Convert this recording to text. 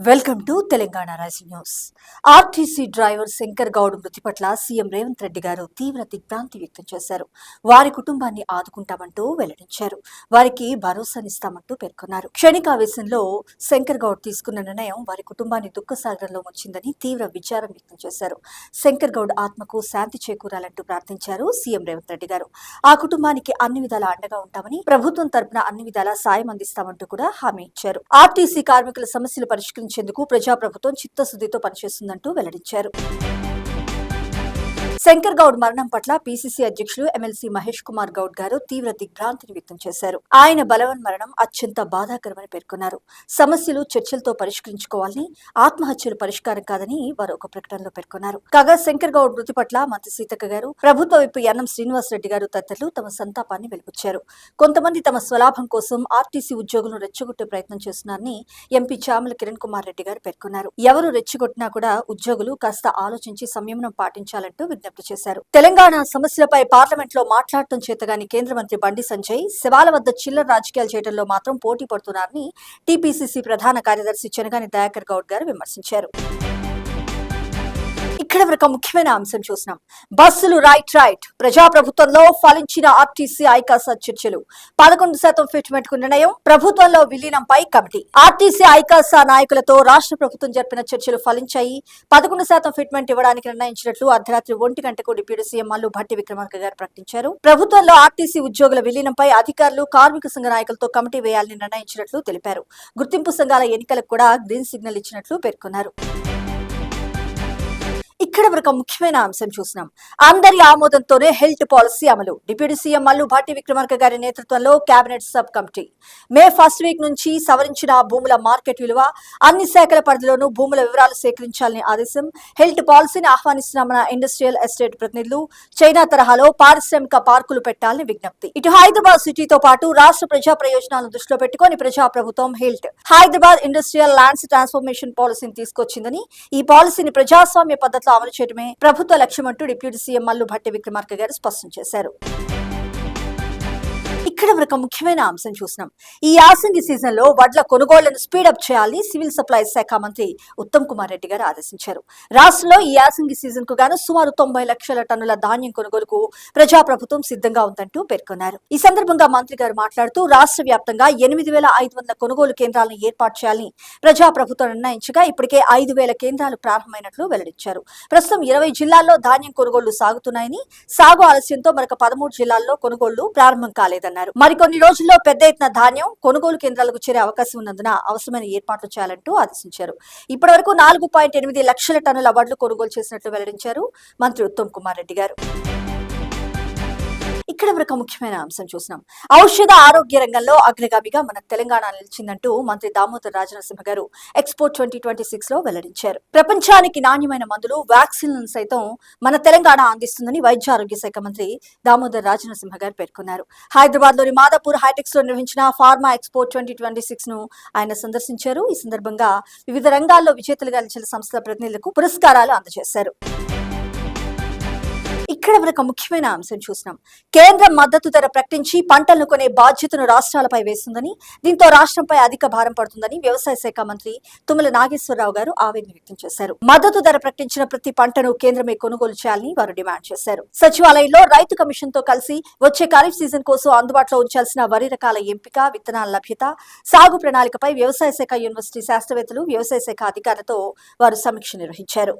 Welcome to Telangana rising news. RTC driver Shankar Goud మృతి పట్ల CM Revanth Reddy గారు తీవ్ర దిగ్భ్రాంతి వ్యక్తం చేశారు. వారి కుటుంబాన్ని ఆదుకుంటామంటూ వెల్లడించారు. వారికి భరోసానిస్తామంటూ పేర్కొన్నారు. క్షణికావేశంలో శంకర్ గౌడ్ తీసుకున్న నిర్ణయం వారి కుటుంబాన్ని దుఃఖసాగరంలో ముంచిందని తీవ్ర విచారం వ్యక్తం చేశారు. శంకర్ గౌడ్ ఆత్మకు శాంతి చేకూరాలంటూ ప్రార్థించారు సీఎం రేవంత్ రెడ్డి గారు. ఆ కుటుంబానికి అన్ని విధాలా అండగా ఉంటామని, ప్రభుత్వం తరపున అన్ని విధాలా సాయం అందిస్తామంటూ కూడా హామీ ఇచ్చారు. ఆర్టీసీ కార్మికుల సమస్యలు పరిష్కరించేందుకు ప్రజాప్రభుత్వం చిత్తశుద్ధితో పనిచేస్తుందంటూ వెల్లడించారు. శంకర్ గౌడ్ మరణం పట్ల పీసీసీ అధ్యక్షులు ఎమ్మెల్సీ మహేష్ కుమార్ గౌడ్ గారు తీవ్ర దిగ్భ్రాంతిని వ్యక్తం చేశారు. ఆయన బలవన్ మరణం అత్యంత బాధాకరమని పేర్కొన్నారు. సమస్యలు చర్చలతో పరిష్కరించుకోవాలని, ఆత్మహత్యలు పరిష్కారం కాదని వారు ఒక ప్రకటనలో పేర్కొన్నారు. కాగా శంకర్ గౌడ్ మృతి పట్ల మంత్రి సీతక్క గారు, ప్రభుత్వ విప్ యన్నం శ్రీనివాసరెడ్డి గారు తదితరులు తమ సంతాపాన్ని వెలిబుచ్చారు. కొంతమంది తమ స్వలాభం కోసం ఆర్టీసీ ఉద్యోగులను రెచ్చగొట్టే ప్రయత్నం చేస్తున్నారని ఎంపీ చామల కిరణ్ కుమార్ రెడ్డి గారు పేర్కొన్నారు. ఎవరు రెచ్చగొట్టినా కూడా ఉద్యోగులు కాస్త ఆలోచించి సంయమనం పాటించాలంటూ విజ్ఞప్తి చేశారు. తెలంగాణ సమస్యలపై పార్లమెంట్ లో మాట్లాడటం చేతగాని కేంద్ర మంత్రి బండి సంజయ్ శవాల వద్ద చిల్లర రాజకీయాలు చేయడంలో మాత్రం పోటీ పడుతున్నారని టీపీసీసీ ప్రధాన కార్యదర్శి చెనగాని దయాకర్ గౌడ్ గారు విమర్శించారు. ఇక్కడ వరకు ముఖ్యమైన అంశం చూసినాం. బస్సులు రైట్ ప్రజాప్రభుత్వంలో ఫలించిన ఆర్టీసీ ఐకాసా చర్చలు. 11% ఫిట్మెంట్ కు నిర్ణయం, ప్రభుత్వంలో విలీనంపై కమిటీ. ఆర్టీసీ ఐకాసా నాయకులతో రాష్ట్ర ప్రభుత్వం జరిపిన చర్చలు ఫలించాయి. 11% ఫిట్మెంట్ ఇవ్వడానికి నిర్ణయించినట్లు అర్ధరాత్రి 1 గంటకు డిప్యూటీ సీఎం మల్లు భట్టి విక్రమార్క గారు ప్రకటించారు. ప్రభుత్వంలో ఆర్టీసీ ఉద్యోగుల విలీనంపై అధికారులు, కార్మిక సంఘ నాయకులతో కమిటీ వేయాలని నిర్ణయించినట్లు తెలిపారు. గుర్తింపు సంఘాల ఎన్నికలకు కూడా గ్రీన్ సిగ్నల్ ఇచ్చినట్లు పేర్కొన్నారు. ఇక్కడ వరకు ముఖ్యమైన అంశం చూసినాం. అందరి ఆమోదంతోనే హెల్త్ పాలసీ అమలు. డిప్యూటీ సీఎం మల్లు భట్టి విక్రమార్క గారి నేతృత్వంలో cabinet sub committee. May first week నుంచి సవరించిన భూముల మార్కెట్ విలువ, అన్ని శాఖల పరిధిలోనూ భూముల వివరాలు సేకరించాలని ఆదేశం. హెల్త్ పాలసీని ఆహ్వానిస్తున్నామన్న ఇండస్ట్రియల్ ఎస్టేట్ ప్రతినిధులు. చైనా తరహాలో పారిశ్రామిక పార్కులు పెట్టాలని విజ్ఞప్తి. ఇటు హైదరాబాద్ సిటీతో పాటు రాష్ట్ర ప్రజా ప్రయోజనాలను దృష్టిలో పెట్టుకుని ప్రజాప్రభుత్వం హైదరాబాద్ ఇండస్ట్రియల్ ల్యాండ్స్ ట్రాన్స్ఫర్మేషన్ పాలసీని తీసుకొచ్చిందని, ఈ పాలసీని ప్రజాస్వామ్య పద్ధతిలో అమలు చేయడమే ప్రభుత్వ లక్ష్యమంటూ డిప్యూటీ సీఎం మల్లు భట్టి విక్రమార్క గారు స్పష్టం చేశారు. ఇక్కడ వరకు ముఖ్యమైన అంశం చూసినాం. ఈ యాసంగి సీజన్ లో వడ్ల కొనుగోళ్లను స్పీడప్ చేయాలని సివిల్ సప్లైస్ శాఖ మంత్రి ఉత్తమ్ కుమార్ రెడ్డి గారు ఆదేశించారు. రాష్ట్రంలో ఈ యాసంగి సీజన్ కు గాను సుమారు 90 లక్షల టన్నుల ధాన్యం కొనుగోలుకు ప్రజాప్రభుత్వం సిద్ధంగా ఉందంటూ పేర్కొన్నారు. ఈ సందర్భంగా మంత్రి గారు మాట్లాడుతూ రాష్ట్ర వ్యాప్తంగా 8,500 కొనుగోలు కేంద్రాలను ఏర్పాటు చేయాలని ప్రజాప్రభుత్వం నిర్ణయించగా ఇప్పటికే 5,000 కేంద్రాలు ప్రారంభమైనట్లు వెల్లడించారు. ప్రస్తుతం 20 జిల్లాల్లో ధాన్యం కొనుగోళ్లు సాగుతున్నాయని, సాగు ఆలస్యంతో మరొక 13 జిల్లాల్లో కొనుగోళ్లు ప్రారంభం కాలేదన్నారు. మరికొన్ని రోజుల్లో పెద్ద ఎత్తున ధాన్యం కొనుగోలు కేంద్రాలకు చేరే అవకాశం ఉన్నందున అవసరమైన ఏర్పాట్లు చేయాలంటూ ఆదేశించారు. ఇప్పటి వరకు 4.8 లక్షల టన్నుల వడ్లు కొనుగోలు చేసినట్లు వెల్లడించారు మంత్రి ఉత్తమ్ కుమార్ రెడ్డి గారు. ఇక్కడ వరకు ముఖ్యమైన అంశం చూసినాం. ఔషధ ఆరోగ్య రంగంలో అగ్రగామిగా మన తెలంగాణ నిలిచిందంటూ మంత్రి దామోదర్ రాజనరసింహ గారు ఎక్స్పో 2026 లో వెల్లడించారు. ప్రపంచానికి నాణ్యమైన మందులు, వ్యాక్సిన్లను సైతం మన తెలంగాణ అందిస్తుందని వైద్య ఆరోగ్య శాఖ మంత్రి దామోదర్ రాజనరసింహ గారు పేర్కొన్నారు. హైదరాబాద్ లోని మాదాపూర్ హైటెక్స్ లో నిర్వహించిన ఫార్మా ఎక్స్పో 2026 ను ఆయన సందర్శించారు. ఈ సందర్భంగా వివిధ రంగాల్లో విజేతలుగా నిలిచిన సంస్థల ప్రతినిధులకు పురస్కారాలు అందజేశారు. ఇక్కడ వరకు ముఖ్యమైన అంశం చూసినాం. కేంద్రం మద్దతు ధర ప్రకటించి పంటలను కొనే బాధ్యతను రాష్ట్రాలపై వేస్తుందని, దీంతో రాష్ట్రంపై అధిక భారం పడుతుందని వ్యవసాయ శాఖ మంత్రి తుమ్మల నాగేశ్వరరావు గారు ఆవేదన వ్యక్తం చేశారు. మద్దతు ధర ప్రకటించిన ప్రతి పంటను కేంద్రమే కొనుగోలు చేయాలని వారు డిమాండ్ చేశారు. సచివాలయంలో రైతు కమిషన్ తో కలిసి వచ్చే ఖరీఫ్ సీజన్ కోసం అందుబాటులో ఉంచాల్సిన వరి రకాల ఎంపిక, విత్తనాల లభ్యత, సాగు ప్రణాళికపై వ్యవసాయ శాఖ యూనివర్సిటీ శాస్త్రవేత్తలు, వ్యవసాయ శాఖ అధికారులతో వారు సమీక్ష నిర్వహించారు.